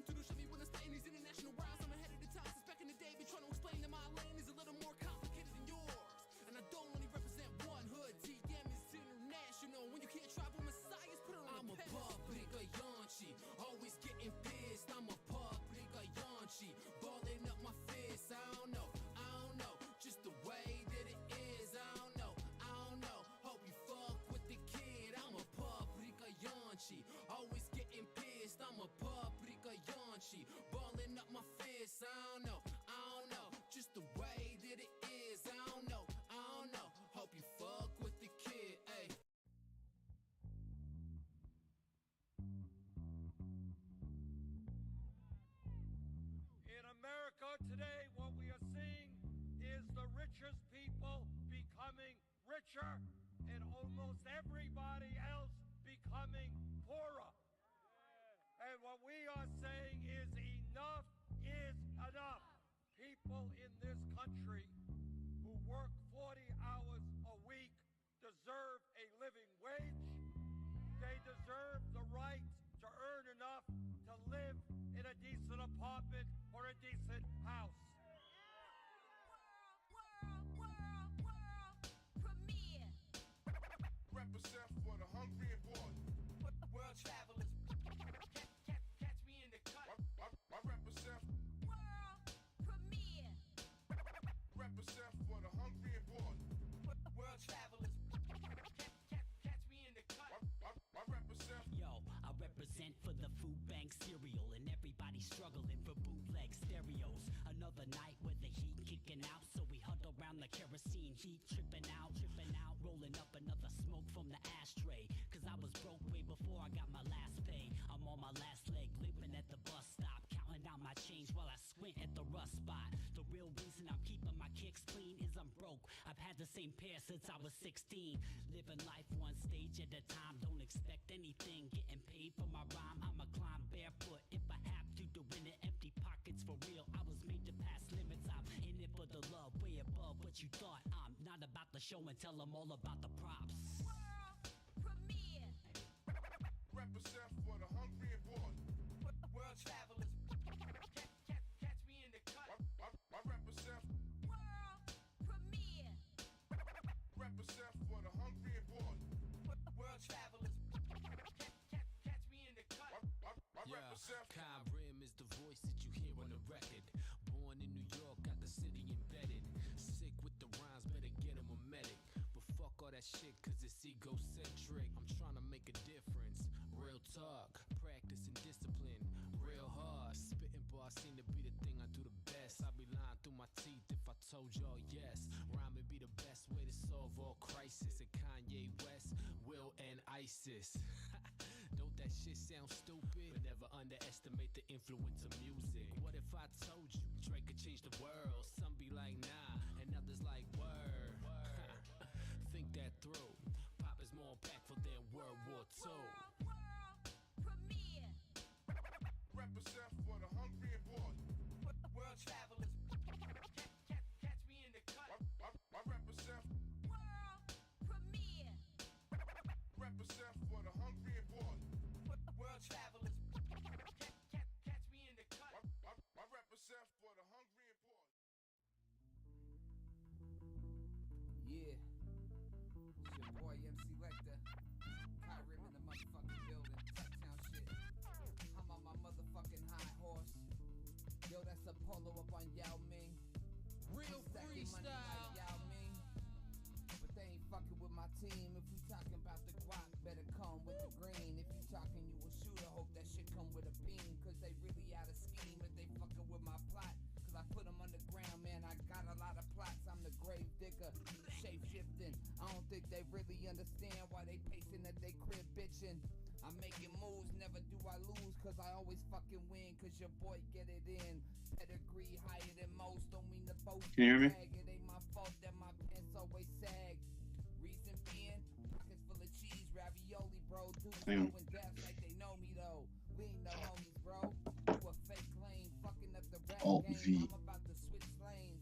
s22 show me when I stay in these international rounds. I'm ahead of the time, since back in the day, been trying to explain that my lane is a little more complicated than yours. And I don't only represent one hood, TM is international. When you can't travel messiahs, put it on. I'm a public Yanchi, always getting pissed. I'm a public Yanchi, balling up my fist. I don't know, just the way that it is. I don't know, hope you fuck with the kid. I'm a public Yanchi, always getting pissed. I'm a public Yanchi, balling up my fist. I don't know, just the way that it is. I don't know, hope you fuck with the kid. Ay. In America today, what we are seeing is the richest people becoming richer and almost everybody else becoming poorer. And what we are saying is enough is enough. People in this country who work 40 hours a week deserve a living wage. They deserve the right to earn enough to live in a decent apartment or a decent house. World premiere. Represent for the hungry and bored. World travelers, catch me in the cut. I represent. World premiere. Represent for the hungry and bored. World travelers, catch me in the cut. I represent. Yo, I represent for the food bank cereal and everybody struggling for bootleg stereos. Another night with the heat kicking out, so we huddle around the kerosene heat, tripping out, rolling up another smoke from the ashtray. Cause I was broke way before I got my last pay. I'm on my last leg, limping at the bus stop, counting out my change while I squint at the rust spot. The real reason I'm keeping my kicks clean is I'm broke. I've had the same pair since I was 16. Living life one stage at a time, don't expect anything. Getting paid for my rhyme, I'ma climb barefoot if I have to. Doing it empty pockets for real. I was made to pass limits. I'm in it for the love, way above what you thought. I'm not about the show and tell them all about the props. World premiere. Represent for the hungry and bored. World travelers, catch me in the cut. I represent. World premiere. Represent for the hungry and bored. World travelers, catch me in the cut. I represent. Kai Rim is the voice that you hear on the record. Born in New York, got the city embedded. Sick with the rhymes, better get him a medic. But fuck all that shit, cause it's egocentric. I'm trying to make a difference. Real talk, practice and discipline. Real hard, spitting bars seem to be the thing I do the best. I be lying through my teeth if I told y'all yes. Rhyming be the best way to solve all crisis. And Kanye West, Will and ISIS. Don't that shit sound stupid? But never underestimate the influence of music. What if I told you Drake could change the world? Some be like nah, and others like word. Think that through. Pop is more impactful than World War II. World premiere. Represent for the hungry and bored. World travelers, catch me in the cut. I represent. World premiere. Represent for the hungry and bored. World travelers, catch me in the cut. I represent for the hungry and bored. Yeah, it's your boy MC Lecter. Kyrim in the motherfucking building. Touchdown shit. I'm on my motherfucking high horse. Yo, that's Apollo up on Yao Ming. Real Stacking money like freestyle. Yao Ming. But they ain't fucking with my team. If we talking about the guap, better come with the green. If you talking you a shooter, hope that shit come with a beam. Cause they really out of scheme if they fucking with my plot. Cause I put them underground, man, I got a lot of plots. I'm the grave digger, shape shifting. I don't think they really understand why they pacing at they crib bitching. I'm making moves, never do I lose. Cause I always fucking win. Cause your boy get it in. Pedigree higher than most, don't mean the boast. Can you hear me? It ain't my fault that my pants always sag. Reason being, pockets full of cheese, ravioli, bro. Dudes Damn. going death like they know me though. We ain't no homies, bro. You a fake lane, fucking up the rap Alt game. V. I'm about to switch lanes.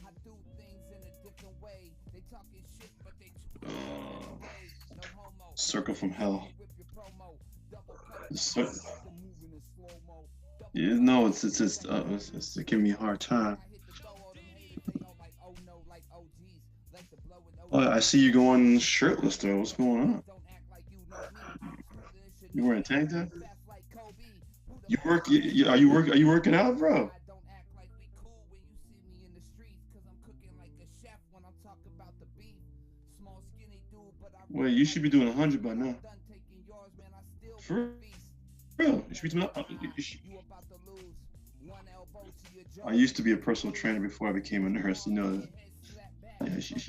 I do things in a different way. They talking shit, but they too no homo. Circle from hell. Whip your promo. Double cut. Cir- Moving in slow mo. Yeah, no, it's giving me a hard time. Oh, I see you going shirtless though. What's going on? You wearing a tank top? Are you working out, bro? Don't act like we cool when you see me in the streets, cause I'm cooking like a chef when I'm talking about the beef. Small skinny dude, but I Wait, really you like should be the doing beef. 100 by When I'm now. done taking yours, man, I still wanna For feast. real, you Yo, should be doing. about to lose one elbow to your I jaw, used to you be a about to personal lose trainer before I became a two nurse. more, You know get that. your head slapped back. Yeah, Go to the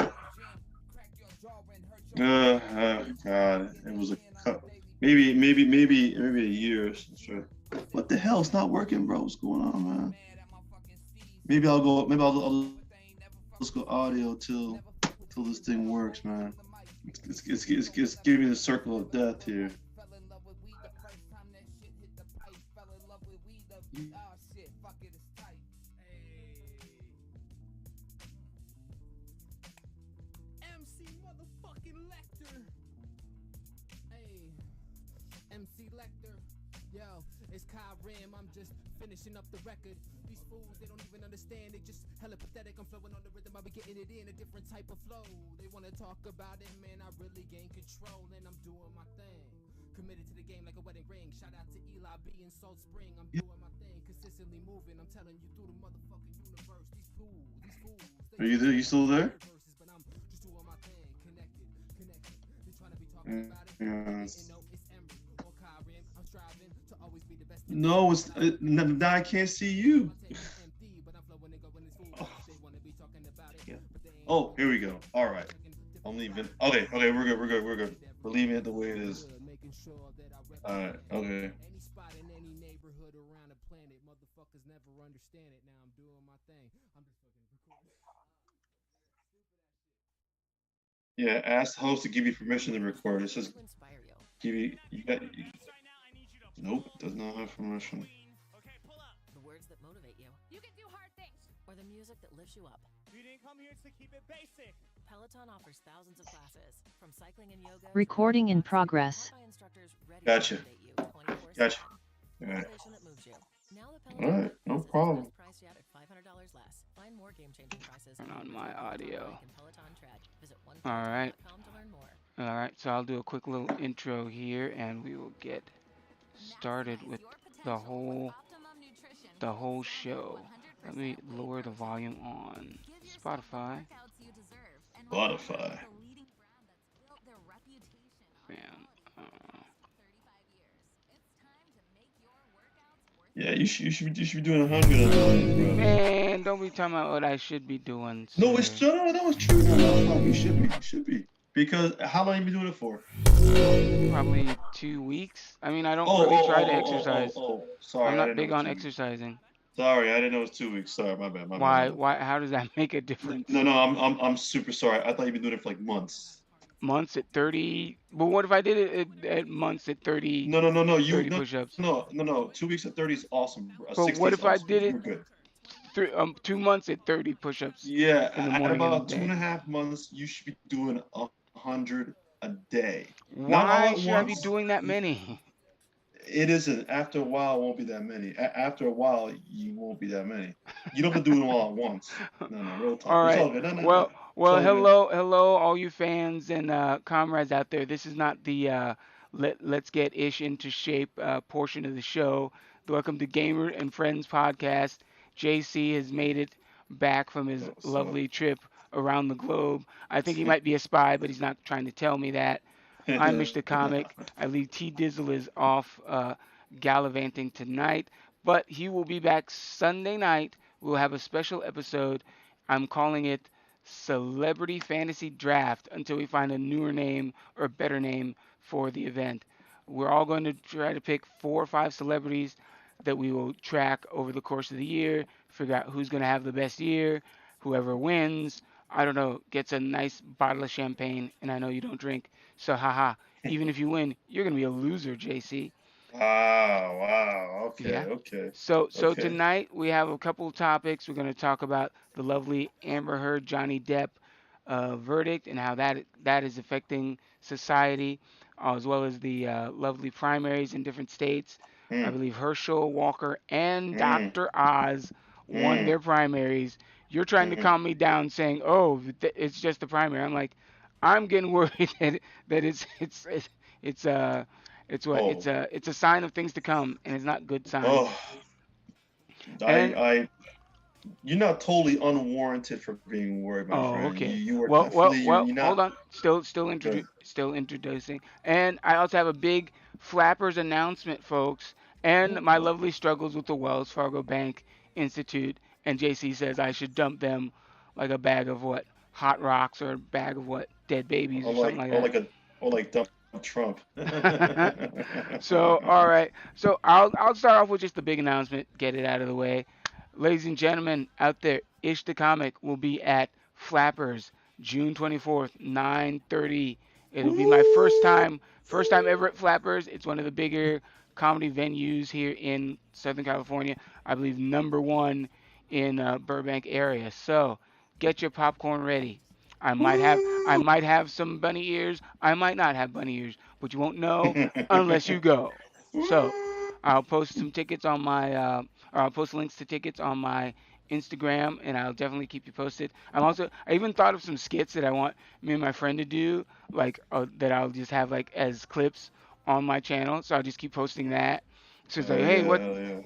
gym, crack your jaw and hurt your God, in it the was a end on a cut. daily Maybe a year. Sure. What the hell? It's not working, bro. What's going on, man? mad at my fucking steez. Maybe I'll go. Maybe I'll But they ain't never fuck just with go me. audio Never fuck with till me. this thing Never works, spoke man. on the mic. It's giving me the circle of death here. Fell in love with weed the first time that shit hit the pipe. Fell in love with weed the shit. Fuck it, it's tight. MC motherfucking Lecter. Hey, MC Lecter. Yo, it's Kyrim. I'm just finishing up the record. These fools, they don't even understand. They just hella pathetic. I'm flowing on the rhythm. I'll be getting it in a different type of flow. They wanna talk about it, man. I really gain control and I'm doing my thing. Committed to the game like a wedding ring. Shout out to Eli B in Salt Spring. I'm doing my thing, consistently moving. I'm telling you through the motherfucking universe. These fools, Are you there? You still there? verses, but I'm just doing my thing. Connected. They trying to be talking Yeah. about it. They didn't know it's Emery or Kyrim. I'm striving to always be the best. No, now I can't see you. Oh, here we go. All right, I'm leaving. Okay, we're good. We're leaving it the way it is. All right, okay. Any spot in any neighborhood around the planet, motherfuckers never understand it. Now I'm doing my thing. I'm just fucking recording. Yeah, ask the host to give you permission to record. It says To inspire you. give you got. Nope, does not have permission. The words that motivate you. You can do hard things. Or the music that lifts you up. You didn't come here to keep it basic. Peloton offers thousands of classes, from cycling and yoga. Recording in progress. Taught by instructors ready Gotcha. to motivate you 24/7. Gotcha. All right. Motivation that moves you. Now the All Peloton right, no Fitness is the problem. best price yet at $500 less. Find more game-changing prices Turn on my audio. and Peloton Tread. Visit All right. onepeloton.com to learn more. All right, so I'll do a quick little intro here, and we will get started with the whole show. Let me lower the volume on Spotify. Spotify. Man, Yeah, you should be doing 100 bro. man, don't be talking about what I should be doing. No, it's sir. no, that was true. No, you should be. You should be. Because how long you been doing it for? Probably 2 weeks. I mean, I don't really try to exercise. Sorry, I'm I not didn't big know it on was 2 weeks. exercising. Sorry, I didn't know it was 2 weeks. Sorry, my bad. Why? Why? How does that make a difference? No, I'm super sorry. I thought you've been doing it for like months. Months at 30. But what if I did it at months at 30? No. 30 push-ups. No. 2 weeks at 30 is awesome. But 60 what is if I awesome. did it You're good. 2 months at 30 push-ups? Yeah, in the at morning about and the two day. and a half months, you should be doing 100 a day. Not all Why at should I be once. doing that many? It isn't. After a while, it won't be that many. After a while, you won't be that many. You don't have to do them all at once. No, real talk. All It's right. all good. No. Well, It's all good. hello, all you fans and comrades out there. This is not the let's get Ish into shape portion of the show. Welcome to Gamer and Friends podcast. JC has made it back from his What's lovely trip around the globe. I think he might be a spy, but he's not trying to tell me that. I'm Mr. Comic. I believe T Dizzle is off gallivanting tonight, but he will be back Sunday night. We'll have a special episode. I'm calling it Celebrity Fantasy Draft until we find a newer name or better name for the event. We're all going to try to pick 4 or 5 celebrities that we will track over the course of the year, figure out who's going to have the best year. Whoever wins, I don't know, gets a nice bottle of champagne, and I know you don't drink, so haha. Even if you win, you're going to be a loser, JC. Wow. Okay. Yeah. Okay. So Okay. tonight we have a couple of topics. We're going to talk about the lovely Amber Heard Johnny Depp verdict and how that is affecting society. as well as the lovely primaries in different states. I Mm, believe Herschel Walker and mm, Dr. Oz won mm, their primaries. You're trying to mm. calm me down, saying, "Oh, it's just the primary." I'm like, I'm getting worried that it's it's what Oh, it's a sign of things to come, and it's not good signs. oh, And I, you're not totally unwarranted for being worried, my oh, friend. okay. You are Well, definitely, you're hold not on. good. Still introducing. And I also have a big Flappers announcement, folks. And my What? lovely struggles with the Wells Fargo Bank Institute. And JC says I should dump them like a bag of what? Hot rocks or a bag of what? Dead babies or something like Or that. like or like Donald Trump. So, all right. So I'll start off with just the big announcement. Get it out of the way. Ladies and gentlemen out there, Ish the Comic will be at Flappers June 24th, 9:30. It'll be my first time ever at Flappers. It's one of the bigger comedy venues here in Southern California. I believe number one in Burbank area. So get your popcorn ready. I Woo! might have some bunny ears. I might not have bunny ears, but you won't know unless you go. So Woo! I'll post some tickets on my or I'll post links to tickets on my Instagram, and I'll definitely keep you posted. I even thought of some skits that I want me and my friend to do, like that I'll just have like as clips on my channel. So I'll just keep posting that. So it's like, Hell hey, yeah, what? hell yeah.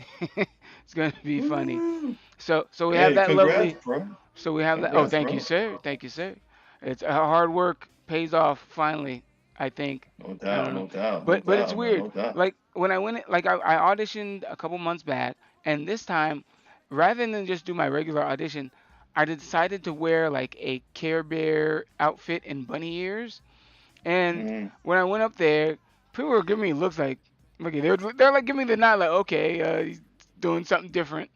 It's gonna be funny. Woo! So we have Hey, that congrats, lovely. bro. So we have that. Oh, Congrats, thank you, bro. sir. Thank you, sir. It's hard work pays off finally. I think. No I doubt, don't know, no doubt, no but it's doubt, man, weird. no doubt. Like when I went, like I auditioned a couple months back, and this time, rather than just do my regular audition, I decided to wear like a Care Bear outfit and bunny ears. And Mm. when I went up there, people were giving me looks like, okay, they're like giving me the nod, like, okay, he's doing something different.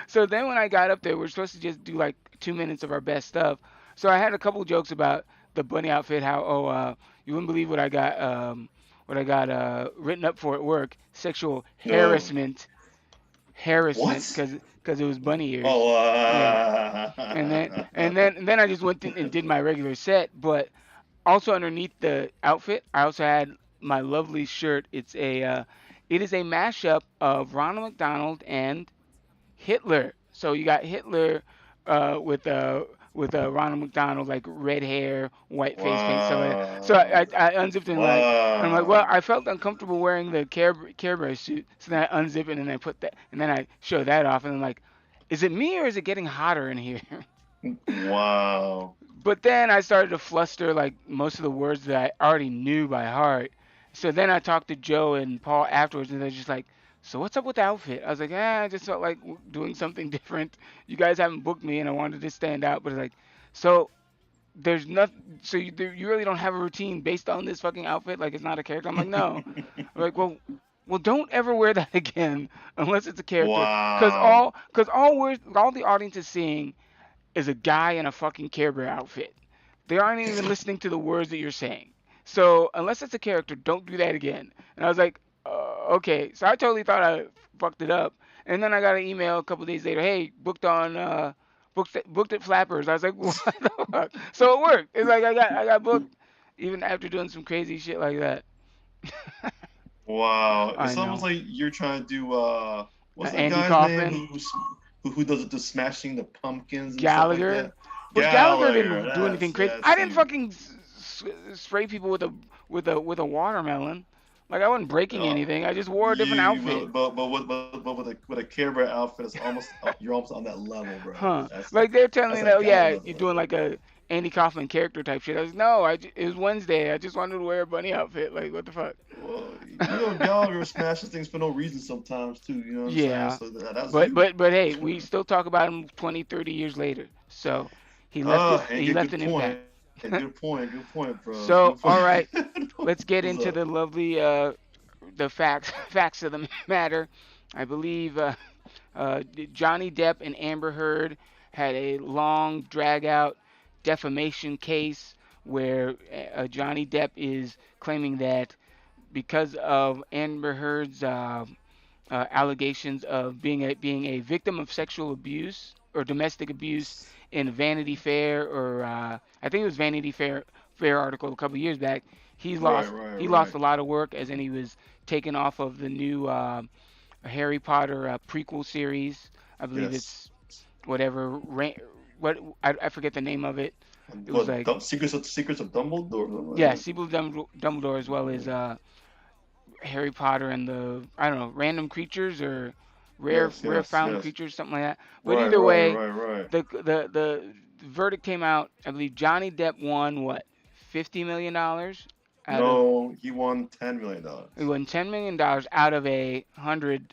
So then when I got up there, we're supposed to just do like 2 minutes of our best stuff. So I had a couple jokes about the bunny outfit, how you wouldn't believe what I got written up for at work, sexual No. harassment, What? because it was bunny ears. Oh, Yeah. And then I just went in and did my regular set, but also underneath the outfit, I also had my lovely shirt. It is a mashup of Ronald McDonald and Hitler. So you got Hitler with Ronald McDonald, like red hair, white face paint, stuff like that. So wow. I unzipped and I'm like, well, Wow. I felt uncomfortable wearing the Care Bear suit, so then I unzip it and then I put that, and then I show that off, and I'm like, is it me or is it getting hotter in here? Wow. But then I started to fluster like most of the words that I already knew by heart. So then I talked to Joe and Paul afterwards, and they're just like, "So what's up with the outfit?" I was like, I just felt like doing something different. You guys haven't booked me, and I wanted to stand out." But it's like, so there's nothing. So you really don't have a routine based on this fucking outfit? Like it's not a character? I'm like, no. I'm like, well, don't ever wear that again unless it's a character, Wow. cause all the audience is seeing is a guy in a fucking Care Bear outfit. They aren't even listening to the words that you're saying. So unless it's a character, don't do that again. And I was like, okay. So I totally thought I fucked it up. And then I got an email a couple days later. Hey, booked at Flappers. I was like, what the fuck? So it worked. It's like I got booked even after doing some crazy shit like that. Wow. I It's almost know. like you're trying to do what's that Andy guy's name Kaufman, who does it the smashing the pumpkins and stuff like Gallagher. that? But Gallagher Gallagher. didn't do anything crazy. That's I didn't him. fucking spray people with a watermelon. Like I wasn't breaking Uh, anything. I just wore a different you outfit. will, but with a Care Bear outfit, it's almost you're almost on that level, bro. Huh. Like they're telling That's me that that, oh guy yeah, you're level. doing like a Andy Kaufman character type shit. I was no, it was Wednesday. I just wanted to wear a bunny outfit. Like what the fuck? Well, Gallagher smashes things for no reason sometimes too. You know what I'm saying? Yeah. So that's But you. but but hey, we still talk about him 20, 30 years later. So And he left good an point. impact. Good point, bro. So Good all point. right, let's get What's into up? the lovely the facts of the matter. I believe Johnny Depp and Amber Heard had a long, drag out defamation case where Johnny Depp is claiming that because of Amber Heard's allegations of being a victim of sexual abuse or domestic abuse in Vanity Fair or I think it was Vanity Fair article a couple years back. He Right, lost right, he lost right. a lot of work, as in he was taken off of the new Harry Potter prequel series. I believe Yes. it's whatever. What I forget the name of it. It was What like Secrets of Dumbledore? Something like yeah, that? Sibyl Dumbledore, as well as Harry Potter and the I don't know random creatures or Yes, rare yes, found yes. creatures, something like that. But Right, either right, way, right, right. the verdict came out. I believe Johnny Depp won what $50 million out of No, he won he $10 million. won $10 million out of a $100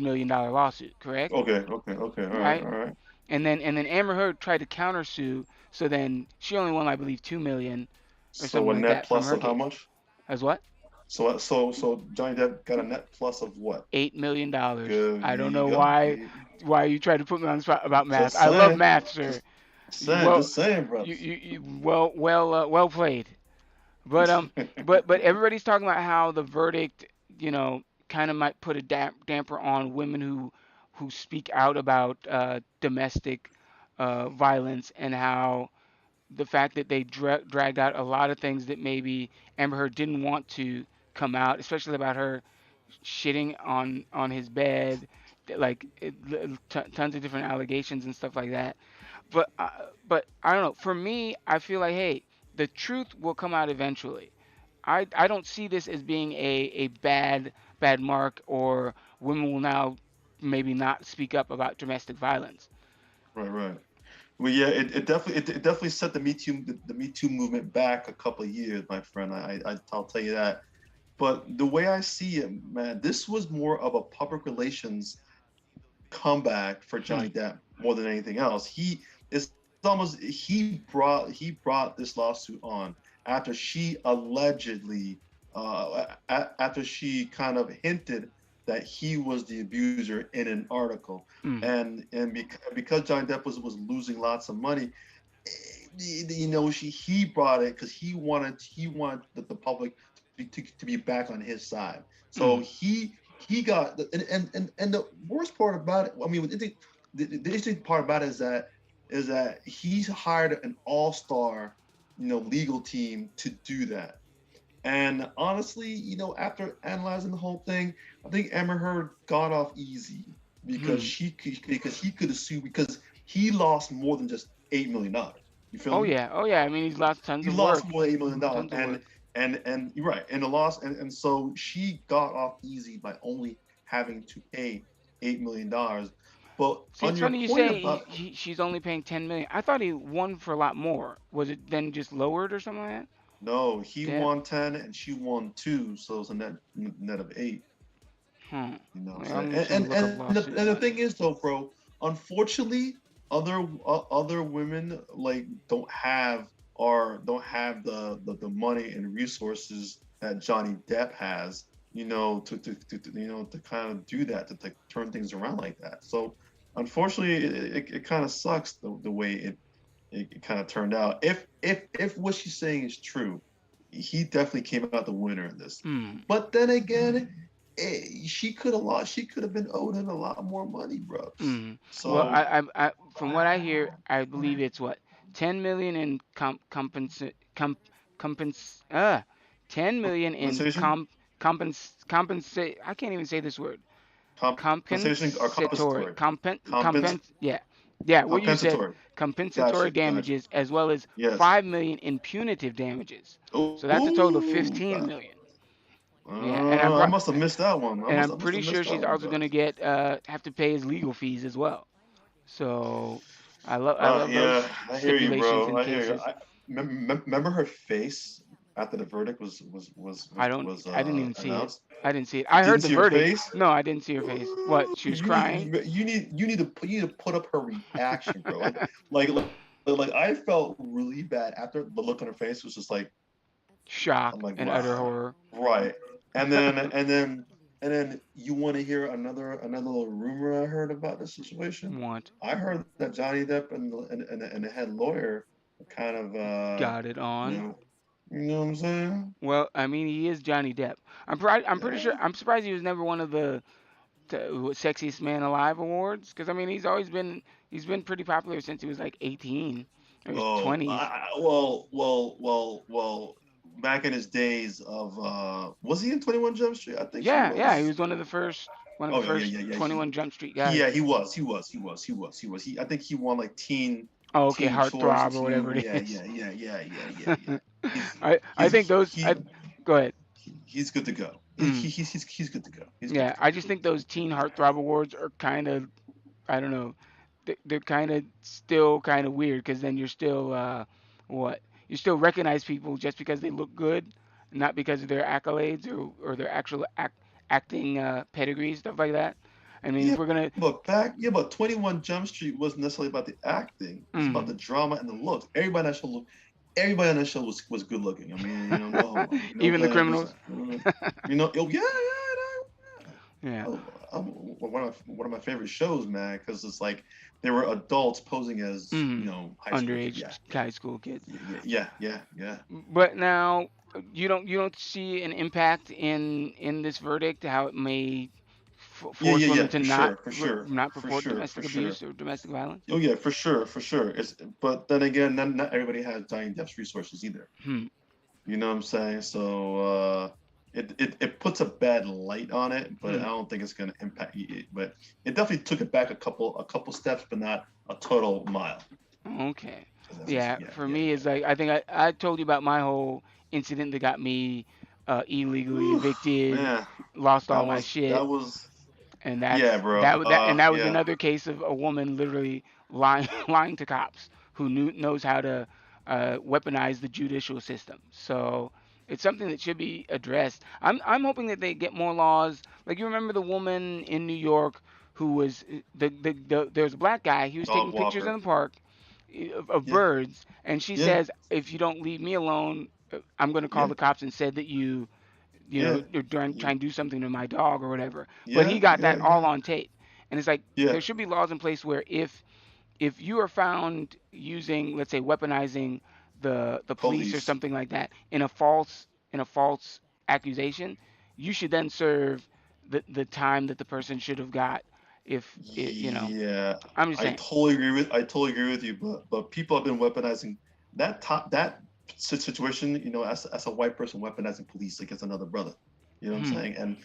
million lawsuit, correct? Okay, okay, okay. All right, Right? all right. And then Amber Heard tried to countersue, so then she only won I believe 2 million or So something a like net that from plus her of how case. much? As what? So Johnny Depp got a net plus of what? $8 million. Good. I There don't you know go. why you try to put me on the spot about math. Just I love saying. math, sir. Just You, saying. well, Just saying, brothers. you well played. But everybody's talking about how the verdict, kind of might put a damper on women who speak out about domestic violence, and how the fact that they dragged out a lot of things that maybe Amber Heard didn't want to come out, especially about her shitting on his bed, like tons of different allegations and stuff like that. But I don't know. For me, I feel like hey, the truth will come out eventually. I don't see this as being a bad mark, or women will now maybe not speak up about domestic violence. Right, right. Well, yeah, it definitely set the Me Too movement back a couple of years, my friend. I'll tell you that. But the way I see it, man, this was more of a public relations comeback for Hmm. Johnny Depp more than anything else. It's almost he brought this lawsuit on after she allegedly after she kind of hinted that he was the abuser in an article, Mm. and because Johnny Depp was losing lots of money, he brought it because he wanted the public to be back on his side. So Mm. he got and the worst part about it. I mean, the interesting part about it is that he's hired an all-star, legal team to do that. And honestly, after analyzing the whole thing, I think Amber Heard got off easy because Hmm. he could have sued because he lost more than just $8 million. You feel Oh me? yeah, oh yeah. I mean, he's lost tons He of lost work, more than $8 million, tons of work. and you're right, and the loss, and so she got off easy by only having to pay $8 million. But See, on it's your funny you point say about she's only paying 10 million. I thought he won for a lot more. Was it then just lowered or something like that? no, he Depp. won 10 and she won 2, so it's a net of 8. Hmm. You know what I'm Well, saying? I'm just gonna look up And lawsuit. the thing is, though, bro, unfortunately, other women like don't have the money and resources that Johnny Depp has, to kind of do that, to turn things around like that. So unfortunately, it kind of sucks the way it kind of turned out. If what she's saying is true, he definitely came out the winner in this. Hmm. But then again, she could have lost. She could have been owed him a lot more money, bro. Hmm. Well, So from what I hear, I believe it's what 10 million in compens 10 million in compensation, compensate. I can't even say this word. compensation or Compensatory compensatory, compens yeah, yeah, what you said, compensatory. compensatory Gotcha, gotcha. damages, as well as Yes. 5 million in punitive damages. So that's a total of Ooh, 15 million. Yeah, I must have missed that one. and I'm I must pretty have sure missed that she's one, also bro. gonna get have to pay his legal fees as well. So I love Yeah, those I hear you, stipulations bro. and I hear you. cases. Remember her face after the verdict was I didn't even see it. announced. I didn't see it. You I didn't heard the see her verdict. face? No, I didn't see her face. What? She Ooh, was crying. you need to put up her reaction, bro. Like, like I felt really bad after the look on her face was just like, I'm Shock like, and utter wow, horror. right. And then you want to hear another little rumor I heard about this situation? Want I heard that Johnny Depp and the head lawyer kind of got it you on. know you know what I'm saying? Well, I mean, he is Johnny Depp. I'm pretty sure. Yeah. I'm surprised he was never one of the sexiest man alive awards. Because I mean, he's been pretty popular since he was like 18 or his Oh, 20s. well, back in his days of was he in 21 Jump Street? I think he Yeah, yeah, he was. was one of the Oh yeah, first yeah, yeah, yeah. 21 Jump Street guys. Yeah, he was. I think he won like Oh, okay, teen choice Heartthrob or whatever two. it Yeah, is. yeah, yeah, yeah, yeah, yeah, yeah. He's I think those. he's Go ahead. he's good to go. Mm. He's good to go. He's good to Yeah, go. I just think those Teen Heartthrob awards are kind of, I don't know, they're kind of still kind of weird because then you're still what? You still recognize people just because they look good, not because of their accolades or their actual acting pedigree, stuff like that. I mean, if Yeah, we're gonna, but 21 Jump Street wasn't necessarily about the acting. It's about mm, the drama and the looks. Everybody on that show was good looking. I mean, no homo. You know even what the I'm saying? criminals. Yeah, yeah. Yeah. One of my favorite shows, man, because it's like they were adults posing as Mm, high school kids. underage Yeah, high school kids. yeah. But now you don't see an impact in this verdict, how it may force women to For not sure, for sure, not for report sure, for domestic sure. abuse or domestic violence. Oh yeah, for sure, for sure. But then again, not everybody has Johnny Depp's resources either. Hmm. You know what I'm saying? So it puts a bad light on it, but I Hmm. don't think it's gonna impact it. But it definitely took it back a couple steps, but not a total mile. Okay. Yeah, Yeah, for yeah, me, yeah. it's like I think I told you about my whole incident that got me illegally Whew, evicted, man, lost all that my was shit, that was and yeah, bro. that was Yeah. another case of a woman literally lying lying to cops who knows how to weaponize the judicial system. So it's something that should be addressed. I'm hoping that they get more laws. Like you remember the woman in New York who was there's a black guy. He was Dog taking pictures in walker. the park of Yeah, birds, and she yeah, says, if you don't leave me alone, I'm going to call yeah, the cops and said that yeah, you're trying to do something to my dog or whatever. But he yeah, got yeah, that all yeah, on tape. And it's like yeah. there should be laws in place where if you are found using, let's say, weaponizing the police or Police. something like that in a false accusation, you should then serve the time that the person should have got if it. Yeah, I'm just saying. I totally agree with you, but people have been weaponizing that situation, as a white person weaponizing police against another brother. You know what I'm Hmm. saying? And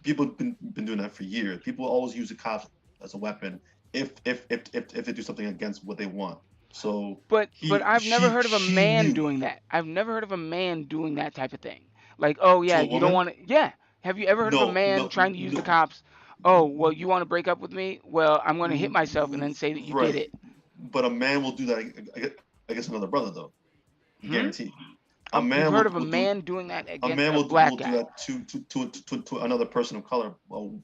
people have been doing that for years. People always use the cops as a weapon if they do something against what they want. So But he I've never she heard of a she man knew doing that. I've never heard of a man doing that type of thing. Like, oh to yeah, a you don't woman. want to. Yeah. Have you ever heard of a No, man no, trying to use the no. cops? Oh, well, you want to break up with me? Well, I'm going to hit myself and Mm, then say that you did right. it. But a man will do that against another brother, though. Hmm? Guaranteed. A You've man heard of a will do man doing that a against man a will black do guy? that to another person of color,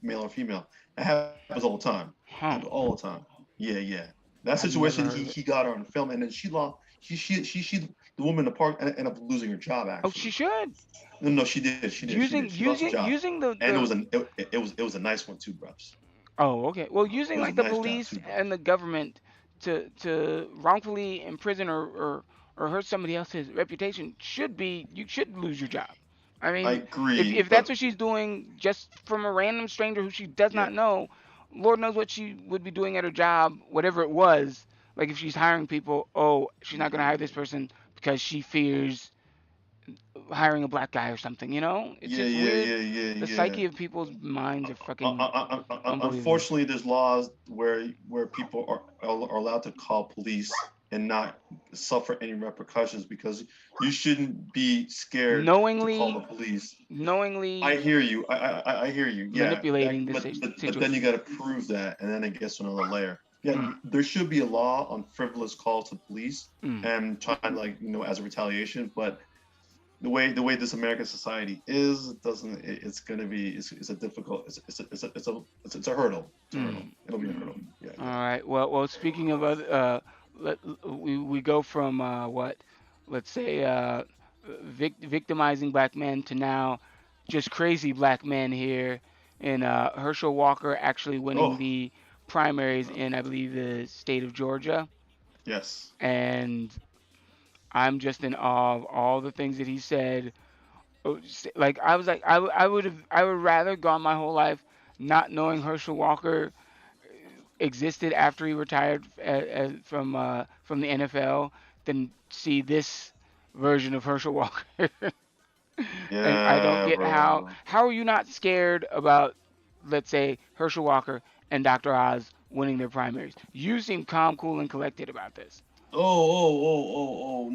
male or female. It happens all the time. Huh? Happens all the time. Yeah, yeah. That I've never situation, heard he of it. he got her on film, and then she lost. She the woman in the park ended up losing her job. Oh, she Actually, should. no, no, she did. Using She lost her using job, using the and it the was it was a nice one too, brothers. Oh, okay. Well, It using was a like the nice job police too, brothers. and the government to wrongfully imprison or hurt somebody else's reputation should be you should lose your job. I I mean, agree, if that's but what she's doing just from a random stranger who she does yeah, not know, Lord knows what she would be doing at her job, whatever it was. Like if she's hiring people, oh, she's not gonna hire this person because she fears hiring a black guy or something. It's yeah, just yeah, weird. yeah, yeah, The yeah. psyche of people's minds are fucking unbelievable. Unfortunately, there's laws where people are allowed to call police and not suffer any repercussions because you shouldn't be scared to call the Knowingly police. I knowingly hear you. I hear you. Yeah, manipulating this but then you situation. got to prove that, and then it gets to another layer. Yeah, Mm, there should be a law on frivolous calls to police mm, and trying like as a retaliation, but the way this American society is, it doesn't. It's gonna be. It's a difficult. It's a hurdle. It's a hurdle. mm. It'll be a hurdle. Yeah, All yeah. right. Well. Speaking of other, we go from what, let's say, victimizing black men to now just crazy black men here, and Herschel Walker actually winning Oh, the primaries in, I believe, the state of Georgia, yes. and I'm just in awe of all the things that he said. Like I was like I would rather gone my whole life not knowing Herschel Walker existed after he retired from the NFL than see this version of Herschel Walker. And I don't Yeah, get bro. how are you not scared about, let's say, Herschel Walker and Dr. Oz winning their primaries? You seem calm, cool, and collected about this. No.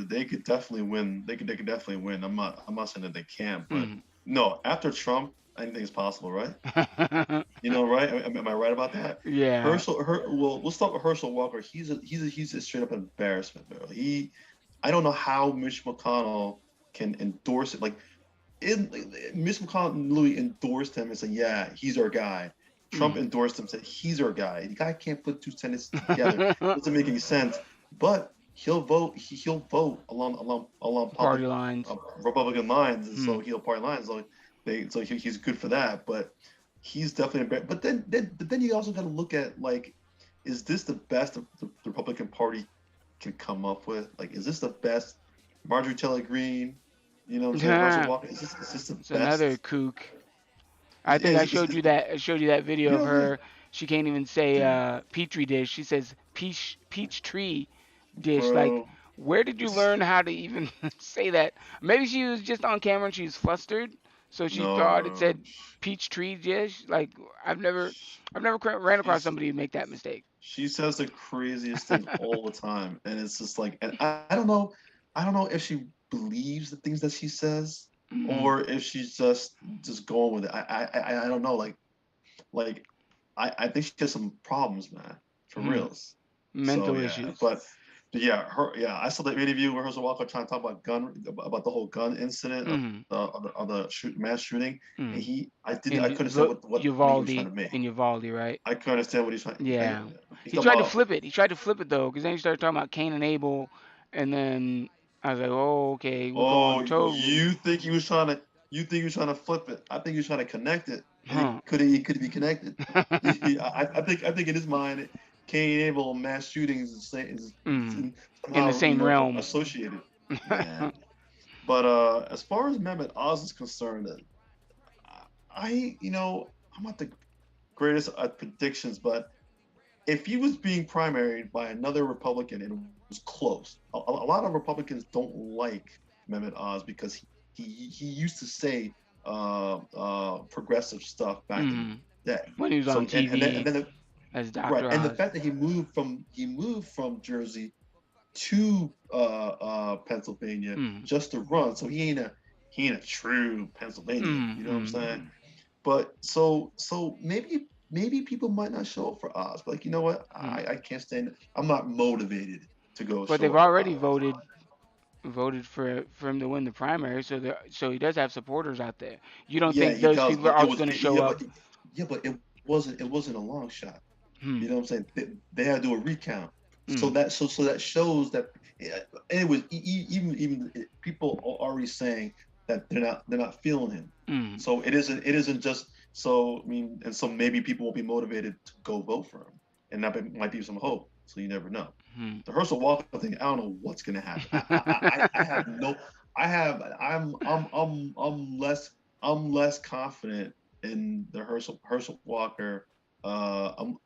They could definitely win. They could definitely win. I'm not saying that they can't, but Mhm. no. After Trump, anything is possible, right? Right? Am I right about that? Yeah. Well, let's start with Herschel Walker. He's a straight up embarrassment, bro. I don't know how Mitch McConnell can endorse it. Like, Mitch McConnell literally endorsed him and said, "Yeah, he's our guy." Trump Mm. endorsed him, said, "He's our guy." The guy can't put two sentences together. Doesn't make any sense. But he'll vote along Party lines. Republican lines, and so Mm. he'll party lines. He's good for that. But he's definitely. But then you also got to look at, like, is this the best the Republican Party can come up with? Like, is this the best? Marjorie Taylor Greene, you know what I'm saying? Herschel Yeah. Walker. Is this the It's another best? kook. I think I Is showed you that. I showed you that video of yeah. her. She can't even say Dude, petri dish. She says peach tree dish. Like, bro. where did you It's, learn how to even say that? Maybe she was just on camera and she was flustered, so she no, thought it bro. said peach tree dish. Like, I've never, I've never ran across She's somebody who make that mistake. she says the craziest things all the time, and it's just like, and I don't know if she believes the things that she says, Mm, or if she's just going with it. I don't know. Like I think she has some problems, man, for mm, reals. So mental yeah, issues. but yeah, I saw that interview with Herschel Walker trying to talk about the whole gun incident of Mm, mass shooting, and mm. I And couldn't understand what point he was trying Uvalde to make. in Uvalde, right? I couldn't understand what he's trying. Yeah. He's He talking tried to about, flip it. He tried to flip it though, because then he started talking about Cain and Abel, and then I was like, oh, okay, we're oh, going totally, you think he was trying to flip it. I think he was trying to connect it, and huh? he could be connected. I think in his mind, Cain and Abel mass shootings is Mm. In the somehow, same realm. associated, man. But as far as Mehmet Oz is concerned, I'm not the greatest at predictions, but if he was being primaried by another Republican and it was close, a lot of Republicans don't like Mehmet Oz because he used to say progressive stuff back in Mm. the day. When he was So on TV and then as right, Dr. and the Oz. fact that he moved from Jersey to Pennsylvania Mm. just to run, so he ain't a true Pennsylvanian. Mm. You know what I'm Mm. saying? But so maybe people might not show up for Oz. But, like, you know what? Mm. I can't stand. I'm not motivated to go But show they've up for already Oz. voted for him to win the primary, so he does have supporters out there. You don't Yeah, think he those does. people are But it also was going to show yeah, up? but it wasn't a long shot. Hmm. You know what I'm saying? They had to do a recount. So Mm. that shows that. And it was even people are already saying that they're not feeling him. Mm. So it isn't just so. I mean, and so maybe people won't be motivated to go vote for him, and that might be some hope. So you never know. Hmm. The Herschel Walker thing, I don't know what's gonna happen. I have no. I'm less confident in the Herschel Walker. I'm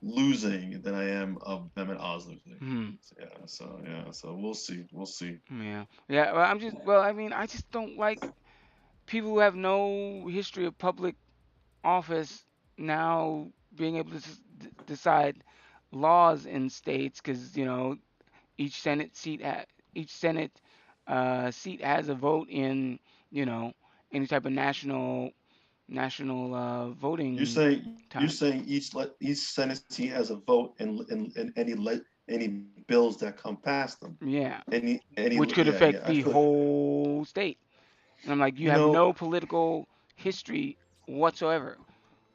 losing than I am of Mehmet Oz losing. Hmm. So we'll see. We'll see. Yeah. Yeah. I mean, I just don't like people who have no history of public office now being able to decide laws in states, because each Senate seat each Senate seat has a vote in you know any type of national You're voting saying you're time. saying each Senate seat has a vote in any bills that come past them. Yeah, Any which could yeah. affect I the feel whole state. And I'm like, you you have know no political history whatsoever.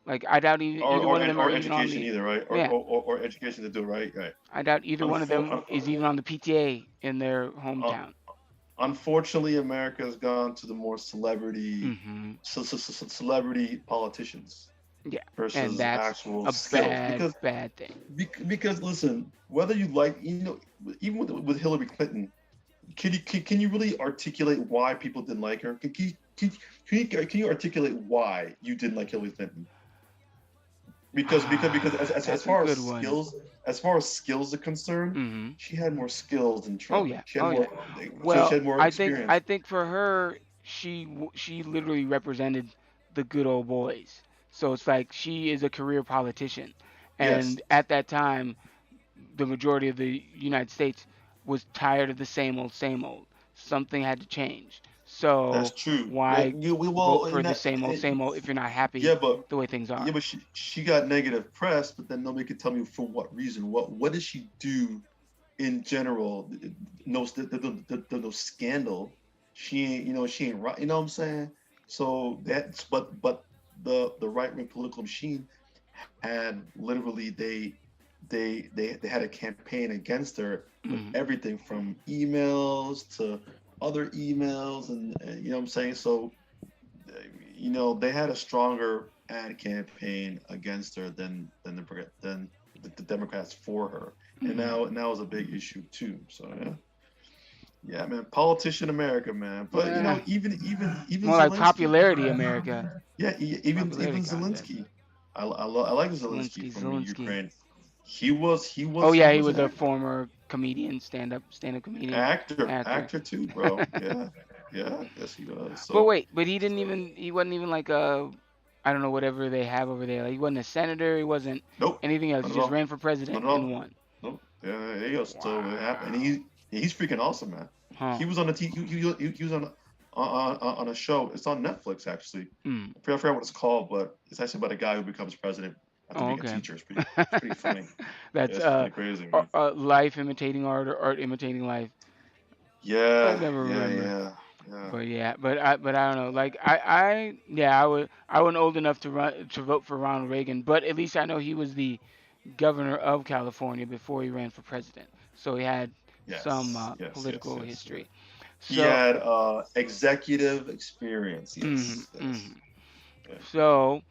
Like, I doubt or either one of them are or even on education the. either, right? Yeah, Or education to do, right, right. I doubt either one of Unfor- them is even on the PTA in their uh, hometown. Unfortunately, America has gone to the more Hmm. celebrity politicians Yeah, and versus that's actual a skills. bad, bad thing. Because listen, whether you like, even with Hillary Clinton, can you really articulate why people didn't like her? Can you articulate why you didn't like Hillary Clinton? because as That's a far as good one. skills are concerned, Hmm. she had more skills than Oh Trump. yeah. She had Oh yeah. more, so she Well, had more I experience. think for her, she literally represented the good old boys. So it's like she is a career politician, Yes, and at that time, the majority of the United States was tired of the same old, same old. Something had to change. that's So true. Well, why vote for in the that, same old if you're not yeah, happy but the way things are? she got negative press, but then nobody could tell me for what reason. What did she do in general? No, no scandal. She ain't, she ain't right. You know what I'm saying? So that's, but the right wing political machine had literally they had a campaign against her with Hmm. everything from emails to other emails, and you know what I'm saying. So they had a stronger ad campaign against her than the Democrats for her, and Hmm. now is a big issue too. So yeah, yeah, man, politician America, man. But Yeah, even more like Zelensky, popularity America, yeah, even popularity contest. Zelensky. I like Zelensky from Zelensky. Ukraine. He Oh was he yeah, he was an was a former comedian, stand up comedian, actor. actor too, bro. Yeah, yeah, yes he was. But So wait, but he wasn't even like a, I don't know, whatever they have over there. Like he wasn't a senator. He wasn't nope, anything else. not He at just all, ran for not president at and all. won. Nope. Yeah, there you go. So it happened, and Wow. he's freaking awesome, man. Huh. He was on the he was on a show. It's on Netflix actually. Hmm. I forgot what it's called, but it's actually about a guy who becomes president after Oh, being a okay. teacher. It's pretty funny. Yeah, That's it's pretty crazy, man. life imitating art or art imitating life. I Yeah, never yeah, remember. yeah, yeah. But yeah, but I don't know. Like yeah, I wasn't old enough to vote for Ronald Reagan, but at least I know he was the governor of California before he ran for president. So he had some Yes, yes, yes, political yes, yes. history. He So, had executive experience. hmm Yes, hmm yes. Yeah. so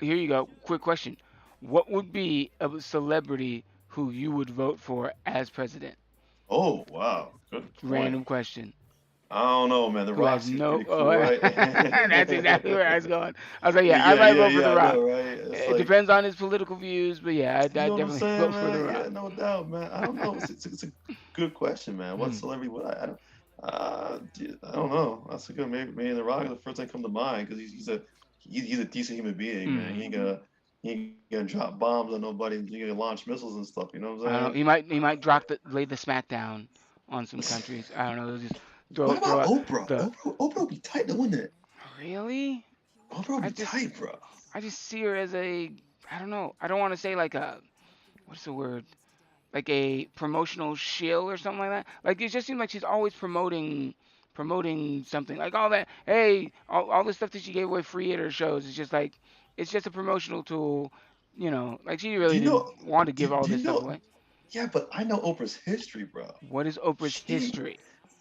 here you go. Quick question: what would be a celebrity who you would vote for as president? Oh, wow. Good point. Random question. I don't know, man. The Who Rock has seems no? pretty Oh, cool, right? that's exactly where I was going. I was like, yeah, I Yeah, might yeah, vote for The yeah. I Rock. know, right? It's It like, depends on his political views, but yeah, I'd you know what I'm definitely saying, vote for The man? Rock. Yeah, no doubt, man. I don't know. It's a good question, man. What Hmm. celebrity would I don't, dude, I don't know. That's a good. Maybe The Rock is the first thing come to mind because he's a decent human being, man. Hmm. He ain't gonna drop bombs on nobody. He gonna launch missiles and stuff. You know what I don't I'm know. saying? He might drop the lay the smack down on some countries. I don't know. Just What throw about out Oprah? the Oprah would be tight, wouldn't it? really. Oprah would I be just tight, bro. I just see her as a, I don't know. I don't want to say like a, what's the word? Like a promotional shill or something like that. Like it just seems like she's always promoting something. Like all that, hey, all the stuff that she gave away free at her shows is just like it's just a promotional tool. Like she Do really you didn't know? want to give all Do you this stuff know? away. Yeah, but I know Oprah's history, bro. What is Oprah's She, history?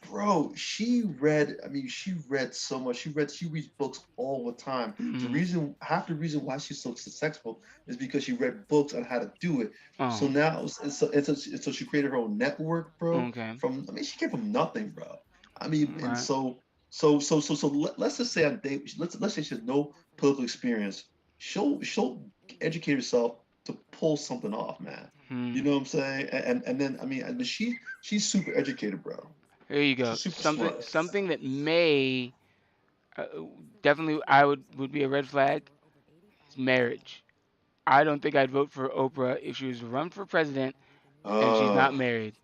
bro, she read. I mean, she read so much. She reads books all the time. Hmm. Half the reason why she's so successful is because she read books on how to do it. So Oh, now, so she created her own network, bro. okay. I mean, she came from nothing, bro. I mean, and Right. so let's just say on day, let's say she has no political experience. She'll educate herself to pull something off, man. You Hmm. know what I'm saying? And then I mean she's super educated, bro. There you go. She's super Something smart. something that may uh, definitely I would be a red flag. Is marriage. I don't think I'd vote for Oprah if she was to run for president and she's Uh, not married.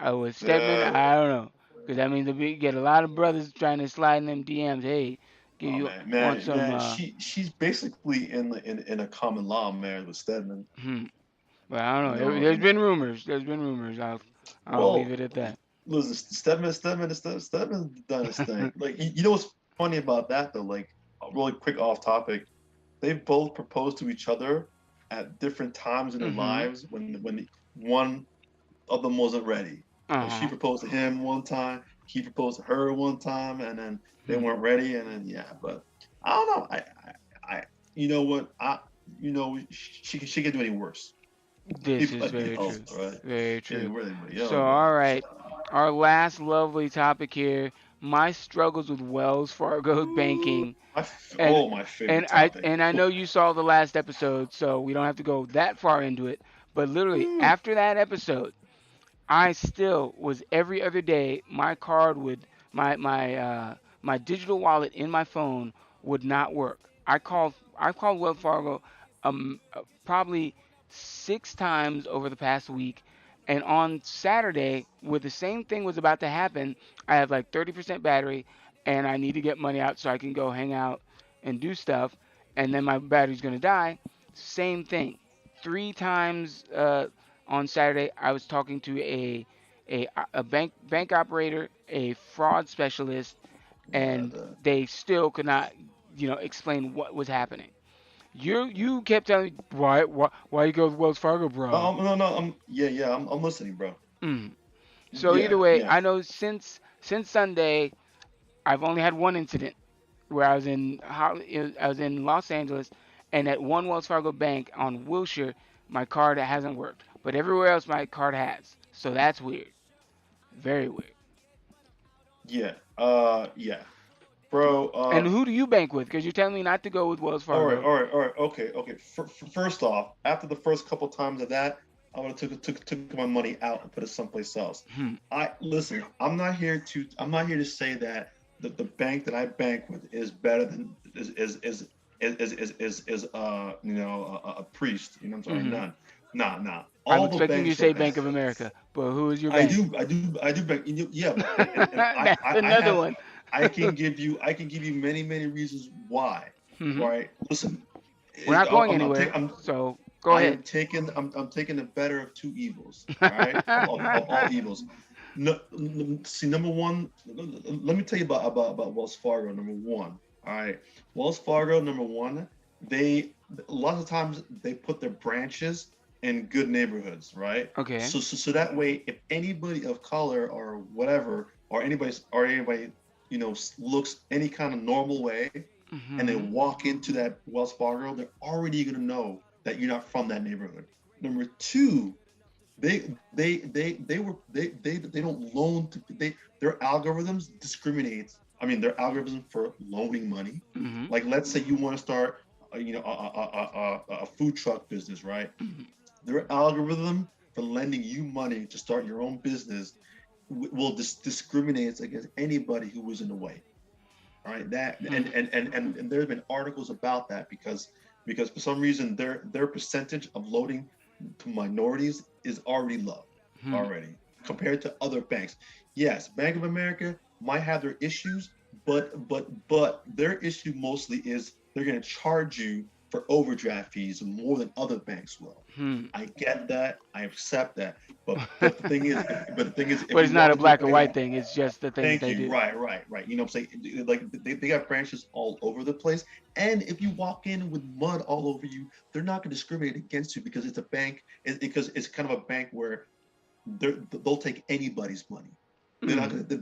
With Stedman, yeah. I don't know, because that means we get a lot of brothers trying to slide in them DMs. Hey, give Oh you man, want some? she's basically in a common law marriage with Stedman. Hmm. But I don't You know. know, There's been rumors. There's been rumors. I'll leave well, it at that. listen, Stedman's done his thing. Like you know what's funny about that though? Like really quick off topic, they both proposed to each other at different times in their Hmm. lives when one of them wasn't ready. Uh Like she huh. proposed to him one time, he proposed to her one time, and then they Hmm. weren't ready, and then yeah. But I don't know. I you know what? She can do any worse. This is Anybody very else, true. right? Very Any true. worse than anybody So, else, man. all right, our last lovely topic here. my struggles with Wells Fargo banking, and My favorite topic. and I know you saw the last episode, so we don't have to go that far into it. But literally after that episode, I still was every other day. My card would my digital wallet in my phone would not work. I called Wells Fargo probably 6 times over the past week, and on Saturday, where the same thing was about to happen, I have like 30% battery, and I need to get money out so I can go hang out and do stuff, and then my battery's gonna die. Same thing. 3 times on Saturday, I was talking to a bank operator, a fraud specialist, Yeah, and they still could not, explain what was happening. You kept telling me why you go with Wells Fargo, bro. no, I'm listening, bro. Mm. So either Yeah, way, yeah. I know since Sunday, I've only had one incident where I was in Los Angeles, and at one Wells Fargo bank on Wilshire, my card hasn't worked, but everywhere else my card has. So that's weird, very weird. Yeah. Yeah. Bro, And who do you bank with? Because you're telling me not to go with Wells all right, Fargo. all right, all right. Okay, okay. First off, after the first couple times of that, I would have took my money out and put it someplace else. Hmm. I listen. I'm not here to say that the bank that I bank with is better than a priest. You know what I'm saying? Hmm. None. Nah. I'm All the expecting you to banks say are Bank bad. of America, but who is your I bank? do, I do bank. Yeah, and That's I another have one. I can give you many reasons why. Hmm. Right? Listen, We're not going I'm anywhere, taking so go ahead. I'm taking the better of two evils. All right, of all evils. No, see, number one, let me tell you about Wells Fargo. Number one, all right, Wells Fargo. Number one, they a lot of times they put their branches in good neighborhoods, right? Okay. So that way, if anybody of color or whatever, or anybody, looks any kind of normal way, and they Hmm. walk into that Wells Fargo, they're already gonna know that you're not from that neighborhood. Number two, they don't loan to their algorithms discriminates. I mean, their algorithm for loaning money. Hmm. Like, let's say you want to start, a food truck business, right? Hmm. Their algorithm for lending you money to start your own business will discriminate against anybody who was in the way. All right, that and there have been articles about that because for some reason their percentage of loading to minorities is already low Hmm. already compared to other banks. Yes, Bank of America might have their issues, but their issue mostly is they're going to charge you for overdraft fees more than other banks will. Hmm. I get that, I accept that, but the thing is, if But it's you not walk a into a black or bank. white thing. It's just the things Thank they you. do. Right. You know what I'm saying? Like they got branches all over the place. And if you walk in with mud all over you, they're not going to discriminate against you because it's a bank. Because it's kind of a bank where they'll take anybody's money. Mm. They're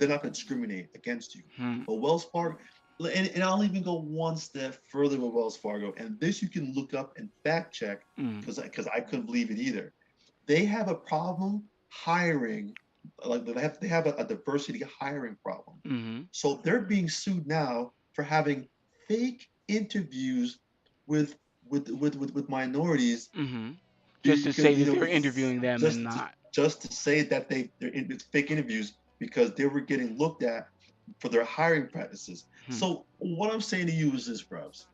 not going to discriminate against you. Hmm. But Wells Fargo, and I'll even go one step further with Wells Fargo, and this you can look up and fact check Mm. because I couldn't believe it either. They have a problem hiring, like they have a diversity hiring problem. Hmm. So they're being sued now for having fake interviews with with minorities Hmm. Just to because say that they're interviewing them and just not. just to say that they're in it's fake interviews because they were getting looked at for their hiring practices. Hmm. So what I'm saying to you is this, bros.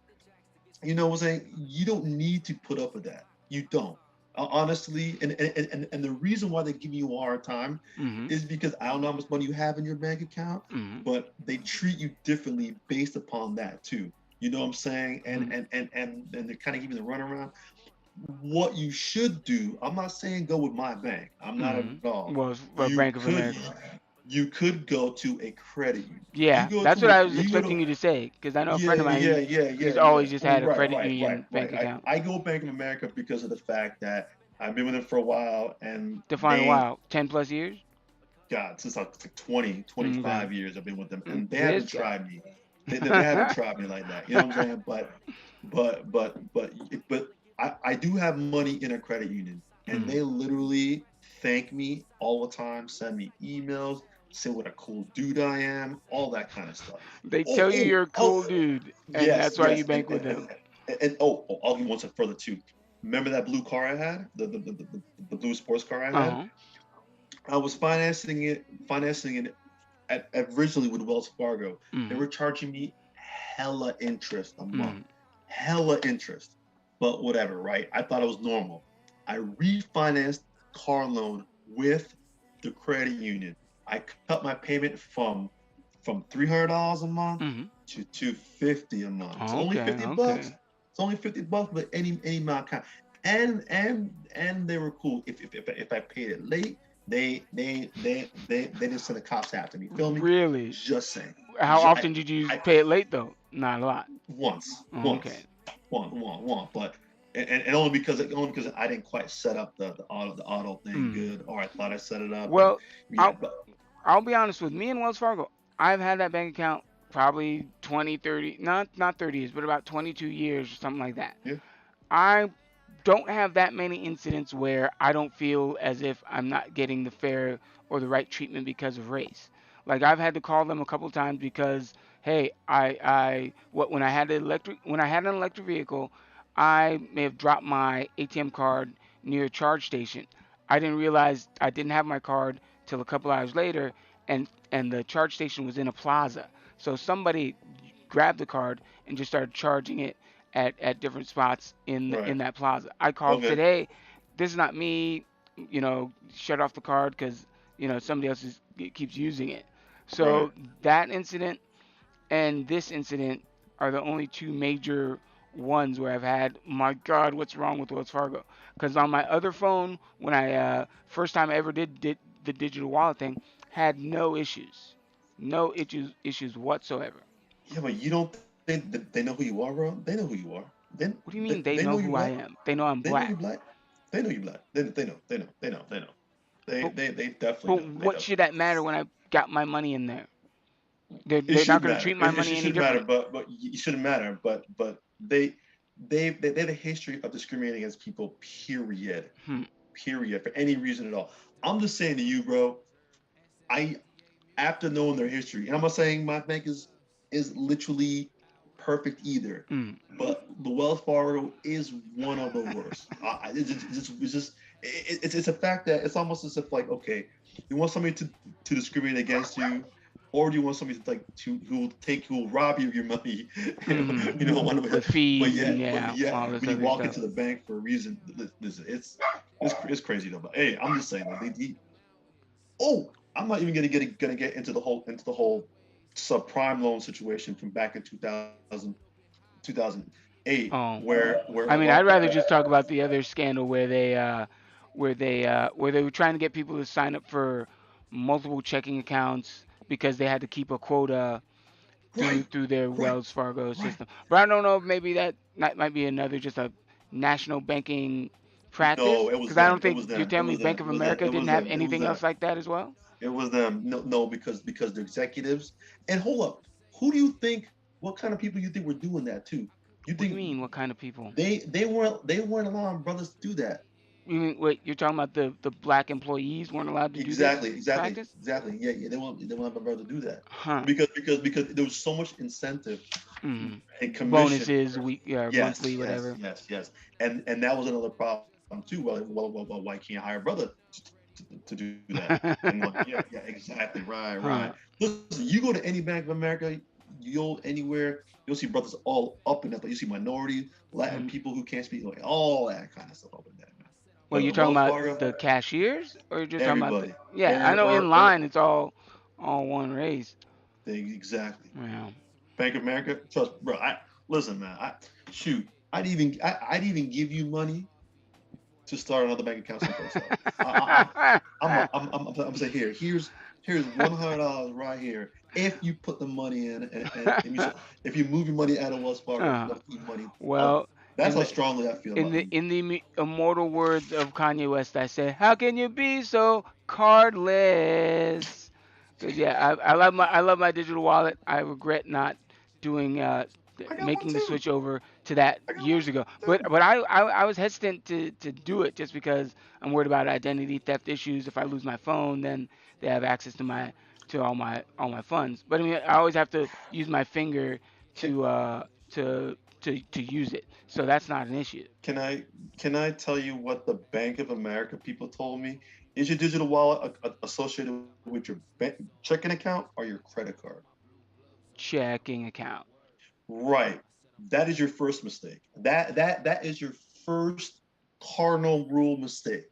You know what I'm saying? You don't need to put up with that. You don't. Honestly, and the reason why they give you a hard time Hmm. is because I don't know how much money you have in your bank account, Hmm. but they treat you differently based upon that too. You know what I'm saying? Hmm. And they're kind of giving the runaround. What you should do, I'm not saying go with my bank. I'm not at Hmm. all. Was You Bank of could America. you could go to a credit union. You Yeah, go that's to what a I was you go expecting to you to say. Because I know a friend of yeah, mine. yeah, He's yeah, he's yeah, yeah. always just had a Right, credit right, right, union bank right. I, account. I go Bank of America because of the fact that I've been with them for a while and Define a they, while. 10 plus years. God, since like 20, Okay. 25 years I've been with them Mm, and they haven't this guy. tried me. They haven't tried me like that. You know what I'm saying? But I do have money in a credit union and Mm. they literally thank me all the time, send me emails, say what a cool dude I am, all that kind of stuff. They Oh, tell you oh, you're a cool oh, dude, and yes, that's why you yes, bank with them. I'll give one step further too. Remember that blue car I had, the blue sports car I had? Uh-huh. I was financing it at originally with Wells Fargo. They Mm. were charging me hella interest a month, Mm. hella interest. But whatever, right? I thought it was normal. I refinanced car loan with the credit union. I cut my payment from $300 a month Mm. to $250 a month. It's only Okay. 50 bucks. Okay. It's only 50 bucks, but any amount count. And they were cool. If I paid it late, they didn't send the cops after me. Feel me? Really? Just saying. How Ju- often did you I pay it late though? Not a lot. once, Oh, okay. one. But and only because I didn't quite set up the auto thing Mm. good, or I thought I set it up. And Well, yeah, I'll but I'll be honest with me and Wells Fargo. I've had that bank account probably 20, 30, not 30 years, but about 22 years or something like that. yeah, I don't have that many incidents where I don't feel as if I'm not getting the fair or the right treatment because of race. Like I've had to call them a couple times because hey, when I had an electric vehicle, I may have dropped my ATM card near a charge station. I didn't realize I didn't have my card till a couple hours later, and the charge station was in a plaza. So somebody grabbed the card and just started charging it at different spots right, in that plaza. I called okay, said, hey, this is not me. Shut off the card because somebody else keeps using it. right. So that incident and this incident are the only two major ones where I've had, my God, what's wrong with Wells Fargo? Because on my other phone, when I first time I ever did the digital wallet thing, had no issues, no issues whatsoever. Yeah, but you don't think that they know who you are, bro? They know who you are. They What do you they, mean they they know know you who I black. am? They know I'm They know you black. black. They know you black. They know. They But they they definitely but know. They what know. should that matter when I got my money in there? It They're not should going to matter. treat my It money any should matter, different. but it shouldn't matter. But they have a history of discriminating against people. Period. Hmm. Period. For any reason at all. I'm just saying to you, bro. I after knowing their history, and I'm not saying my bank is literally perfect either, Mm. but the Wells Fargo is one of the worst. It's a fact that it's almost as if like, okay, you want somebody to discriminate against you, or do you want somebody to like who will rob you of your money, Mm. one of With but fees and yet but yeah, yet all this when you other walk stuff. into the bank for a reason, listen, it's crazy though. But hey, I'm just saying though, oh, I'm not even gonna get into the whole subprime loan situation from back in 2008, Oh. where I a mean, lot I'd rather just talk about the other scandal where they were trying to get people to sign up for multiple checking accounts because they had to keep a quota right, through their right, Wells Fargo right. system. But I don't know if maybe that might be another just a national banking No, practice it was because I them. don't It think was you're them. It telling me was them. Bank of It was them. America It was didn't have them. It was anything them. else like that as well. It was them. No, no, because the executives. And hold up, who do you think? What kind of people you think were doing that too? You What do you think mean? What kind of people? they weren't allowing brothers to do that? You mean wait? You're talking about the black employees weren't allowed to do this Exactly, exactly, practice? exactly. Yeah, yeah. They won't have my brother do that Huh. because there was so much incentive Mm. and commission. Bonuses, week, Yes, monthly, yes, whatever. yes, yes. And that was another problem too. Well, why can't you hire a brother to do that? And like, yeah, yeah, exactly. Right, right. Huh. Listen, you go to any Bank of America, you'll anywhere, you'll see brothers all up in that, but you see minorities, Latin Mm. people who can't speak, like all that kind of stuff up in there, man. Well, But you're at talking Wells about Fargo, the cashiers, or you're just talking about the? everybody, Yeah, I know in line it's all one race. exactly. Yeah. Bank of America, trust, bro. I listen, man. Shoot, I'd even give you money to start another bank account someplace else. I'm saying here's $100 right here. If you put the money in if you move your money out of Wells Fargo, uh, left your money, well, that's in how the strongly I feel in about the you. in the immortal words of Kanye West, I said, "How can you be so cardless?" Because yeah, I love my digital wallet. I regret not doing I got one making the too. switch over to that I got one years ago. But too. I was hesitant to do it just because I'm worried about identity theft issues. If I lose my phone, then they have access to to all my funds. But I mean, I always have to use my finger Can, to to use it. So that's not an issue. can I can I tell you what the Bank of America people told me? Is your digital wallet associated with your checking account or your credit card? Checking account. Right. That is your first mistake. That is your first cardinal rule mistake.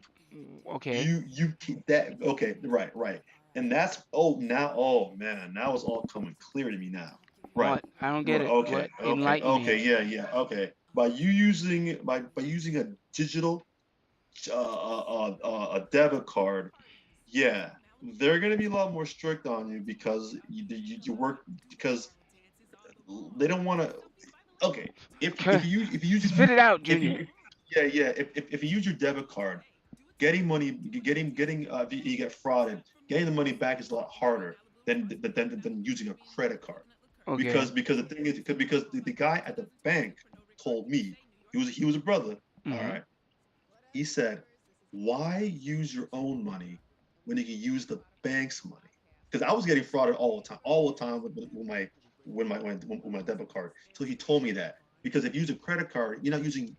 Okay. You keep that. Okay. Right. Right. And that's oh man, now it's all coming clear to me now. Right. What? I don't get Right. it. Okay. What? Okay. Enlighten Okay. me. Yeah. Okay. By using a digital a debit card, yeah, they're gonna be a lot more strict on you because you work because they don't want to. Okay, Spit it out, if Junior. you if you use your debit card, getting money getting if you get frauded, getting the money back is a lot harder than using a credit card Okay. because the thing is because the guy at the bank told me he was a brother. All Mhm. right, he said, why use your own money when you can use the bank's money? Because I was getting frauded all the time with my debit card. So he told me that because if you use a credit card, you're not using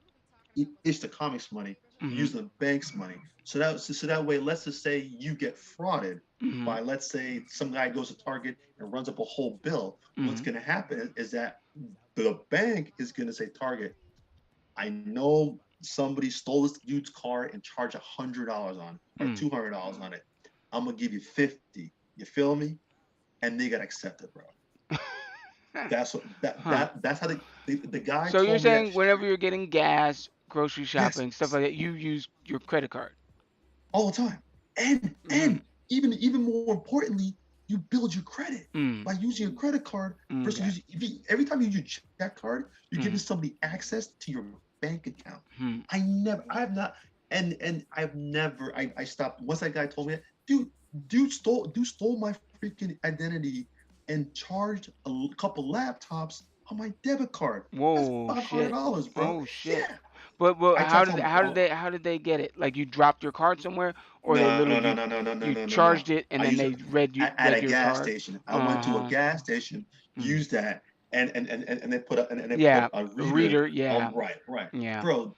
it's the comics money, you're Mhm. using the bank's money. So that way, let's just say you get frauded Mhm. by, let's say some guy goes to Target and runs up a whole bill. What's Mhm. going to happen is that the bank is going to say, Target, I know somebody stole this dude's car and charged $100 on it or Mhm. $200 on it. I'm gonna give you 50. You feel me? And they got accepted, bro. That's what that Huh. that that's how the guy So you're told me that. saying whenever you're getting gas, grocery Yes, shopping, stuff like that, you use your credit card. all the time. And Mhm. even more importantly, you build your credit Mm. by using a credit card versus Okay. every time you use your check card, you're giving Mm. somebody access to your bank account. Hmm. I have not, and I've never, I stopped once that guy told me that, dude stole my freaking identity and charged a couple laptops on my debit card. That's Whoa, five hundred shit. dollars, bro. Oh shit. Yeah, But I tried how to did tell him, how did oh, they get it? Like you dropped your card somewhere, or they no, literally no, no, no, no, no, no, you no, no, no. charged it and I then use it they at read a your gas card. station. I went to a Uh huh. gas station, Mm. used that, and they put Yeah. a A reader reader. on. Yeah. Right, right. Yeah. Bro,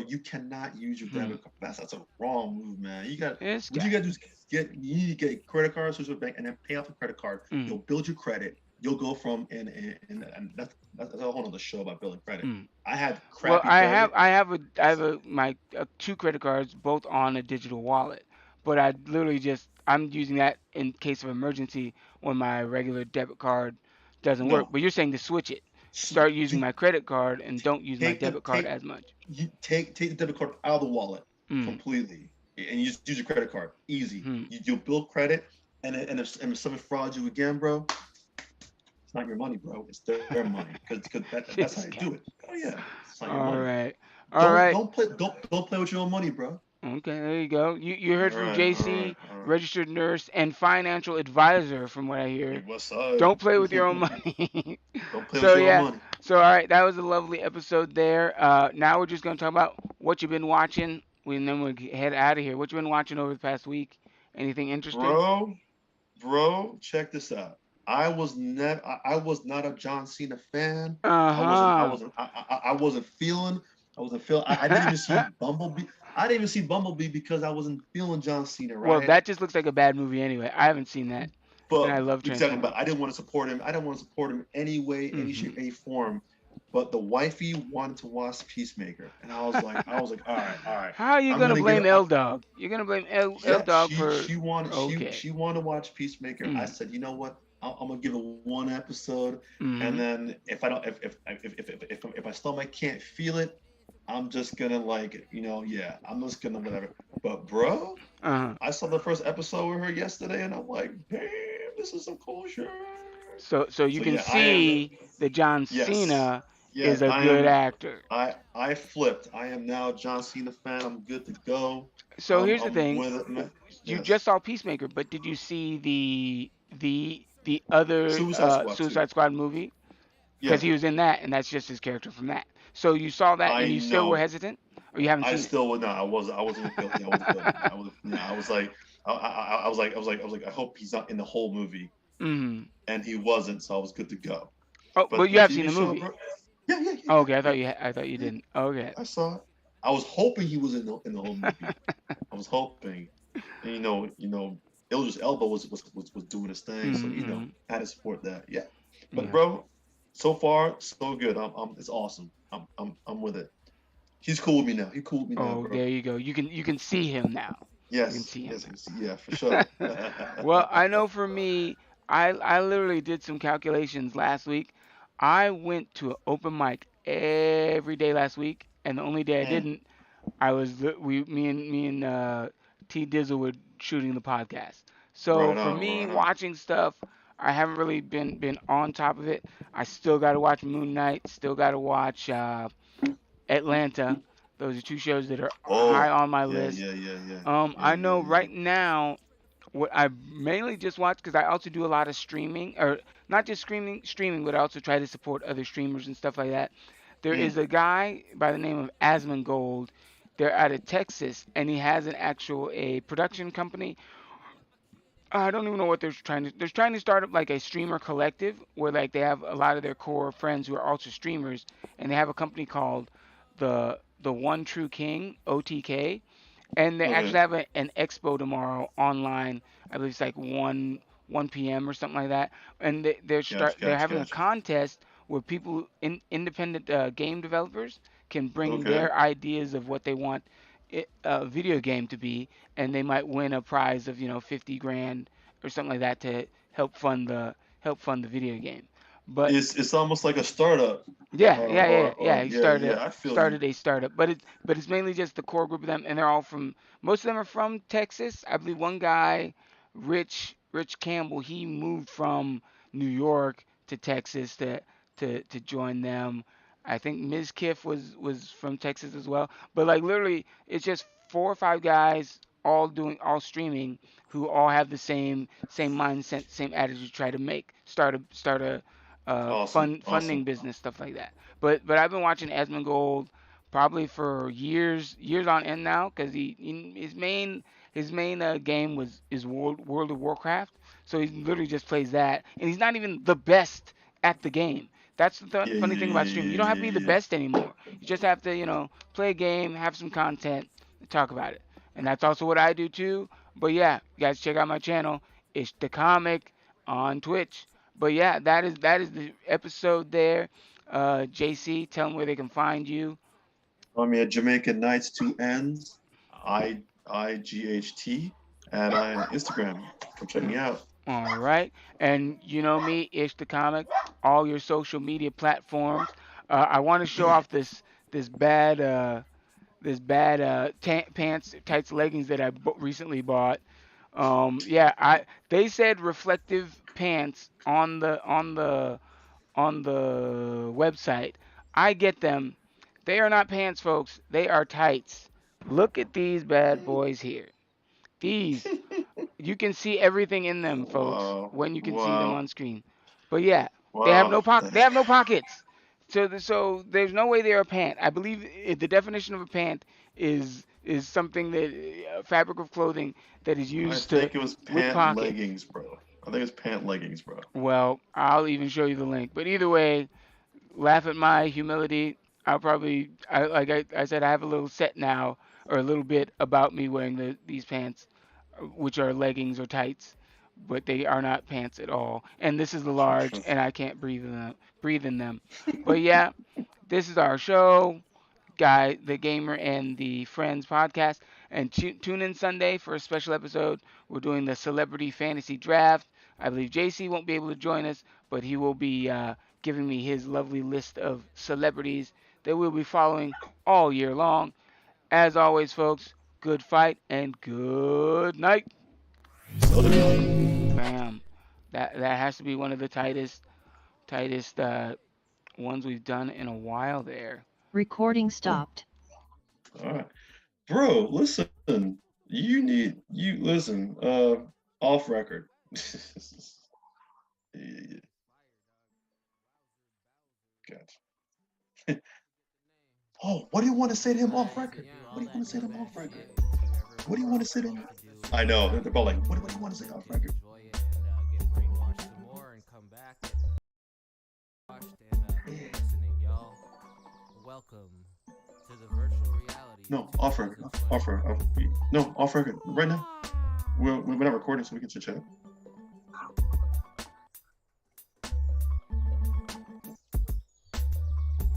you cannot use your Hmm. debit card. That's a wrong move, man. This What you guy. got to do is you need to get a credit card, social bank, and then pay off the credit card. Mm. You'll build your credit. You'll go from and that's a whole other show about building credit. Mm. I had Well, crappy credit. I have my two credit cards both on a digital wallet, but I literally just I'm using that in case of emergency when my regular debit card doesn't work. No, But you're saying to switch it, start using you my credit card and don't use my take the debit card take as much. you take the debit card out of the wallet Mm. completely, and you just use your credit card. Easy. Hmm. You'll build credit, and if someone frauds you again, bro, it's not your money, bro. It's their money because that's how This they guy. do it. Oh yeah, it's not your All money. right. All Don't right. don't play don't play with your own money, bro. Okay, there you go. You All heard from right, all right, JC, all right. registered nurse and financial advisor, from what I Hey, hear. what's up? Don't play with your own money. Don't play with So your own yeah. money. So all right, that was a lovely episode there. Now we're just gonna talk about what you've been watching. And then we'll head out of here. What you been watching over the past week? Anything interesting? Bro, check this out. I was not a John Cena fan. Uh huh. I wasn't feeling I didn't even see Bumblebee. I didn't even see Bumblebee because I wasn't feeling John Cena, Well, right? that just looks like a bad movie anyway. I haven't seen that, and But I love we talking Transformers. about I didn't want to support him. I didn't want to support him any way, any shape, Hmm. any form. But the wifey wanted to watch Peacemaker. And I was like, all right, all right. How are you I'm gonna gonna give blame it. L Dog? You're gonna blame L Yep, Dog she for she wanted she okay. she wanted to watch Peacemaker. I Mm. said, you know what? I'm gonna give it one episode, and Hmm. then if I don't if my stomach can't feel it, I'm just gonna like yeah, I'm just gonna whatever. But bro, Uh-huh. I saw the first episode with her yesterday, and I'm like, damn, this is some cool shit. So you So can yeah, I am. see that John Yes, Cena is yes, a I good am. actor. I flipped. I am now a John Cena fan. I'm good to go. So here's the I'm thing: with it, man. you Yes. just saw Peacemaker, but did you see the other Suicide Squad too. Suicide Squad movie? Because Yeah, he was in that, and that's just his character from that. So you saw that, and I you still were know. hesitant, or you haven't I seen it? still would not. I wasn't feeling. Yeah, I wasn't feeling it. I was. Yeah, I was like, I hope he's not in the whole movie, Mm. and he wasn't, so I was good to go. Oh, But but the you have seen TV the show, movie. bro, yeah, yeah, yeah, Oh, yeah, okay, yeah, I thought you yeah. didn't. Okay. I saw it. I was hoping he was in the whole movie. I was hoping, and Idris Elba was doing his thing, so Mm-hmm. I had to support that. Yeah, but Yeah. bro, so far so good. It's awesome. I'm with it. He's cool with me now. He cool with me now, Oh, bro. there you go. You can see him now. You can Yes, see him yes, I can see. Yeah, for now. sure. Well, I know for me, I literally did some calculations last week. I went to an open mic every day last week, and the only day I Mm, didn't, I was me and T Dizzle were shooting the podcast. So right for on, me, right on. watching stuff, I haven't really been on top of it. I still got to watch Moon Knight. Still got to watch Atlanta. Those are two shows that are high Oh, on my yeah, list. yeah, yeah, yeah, yeah, I yeah, know yeah. right now what I mainly just watch because I also do a lot of streaming, or not just streaming, but I also try to support other streamers and stuff like that. There Mm, is a guy by the name of Asmongold. They're out of Texas, and he has an actual a production company. I don't even know what they're trying to start up like a streamer collective where like they have a lot of their core friends who are also streamers, and they have a company called the One True King OTK, and they actually okay, have an expo tomorrow online. I believe it's like 1 p.m. or something like that. And gotcha, they're gotcha, having a gotcha. contest where people independent game developers can bring Okay, their ideas of what they want a video game to be, and they might win a prize of 50 grand or something like that to help fund the video game. But it's almost like a startup, yeah, yeah, yeah, or yeah. He yeah, yeah. I feel you. started a startup, but it's mainly just the core group of them, and they're all from most of them are from Texas. I believe one guy, Rich Campbell, he moved from New York to Texas to join them. I think Ms. Kiff was from Texas as well. But like literally, it's just 4 or 5 guys all streaming who all have the same mindset, same attitude, to try to start a Awesome, funding awesome. business, stuff like that. But I've been watching Asmongold probably for years on end now because his main game is World of Warcraft. So he literally just plays that, and he's not even the best at the game. That's the Yeah, funny yeah, thing about yeah, streaming. You yeah, don't have to be the yeah, yeah. best anymore. You just have to play a game, have some content, and talk about it. And that's also what I do too. But yeah, you guys check out my channel. It's the comic on Twitch. But yeah, that is the episode there. JC, tell them where they can find you. I mean, at Jamaican Nights, two N's, IGHT, and I on Instagram. Come check me out. All right, and you know me, Ish the comic. All your social media platforms. I want to show off this bad pants, tights, leggings that I recently bought. Yeah, I they said reflective pants on the website. I get them. They are not pants, folks. They are tights. Look at these bad boys here. These, you can see everything in them, folks, Wow, when you can see them wow, on screen. But yeah, they have wow. no pocket. They have no pockets. So there's no way they're a pant. I believe the definition of a pant is something that fabric of clothing that is I used to think it was with pant pockets. leggings, bro. I think it's pant leggings, bro. Well, I'll even show you the link. But either way, laugh at my humility. I said, I have a little set now, or a little bit about me wearing these pants, which are leggings or tights, but they are not pants at all. And this is the large, and I can't breathe in them. But yeah, this is our show, Guy, the Gamer, and the Friends podcast. And tune in Sunday for a special episode. We're doing the Celebrity Fantasy Draft. I believe JC won't be able to join us, but he will be giving me his lovely list of celebrities that we'll be following all year long. As always, folks, good fight and good night. Bam. That has to be one of the tightest ones we've done in a while there. Recording Oh, stopped. all right, bro. Listen, you listen. Off record. Yeah, gotcha. Oh, what do you want to say to him off record? What do you want to say to him off record? What do you want to say to him? I know. They're probably like, what do you want to say off record? Enjoy it and get brainwashed some more and come back and watched and listening, y'all. Welcome to the virtual reality. No, off record. No, off record. Right now. We're not recording, so we can chit chat.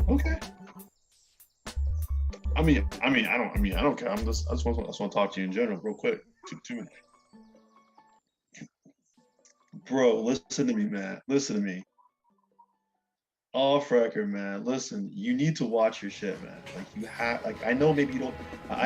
Okay. I don't care. I just want to talk to you in general, real quick. 2 minutes. Bro, listen to me, man. Listen to me. Off record, man. Listen, you need to watch your shit, man. Like you have, like I know maybe you don't. I know.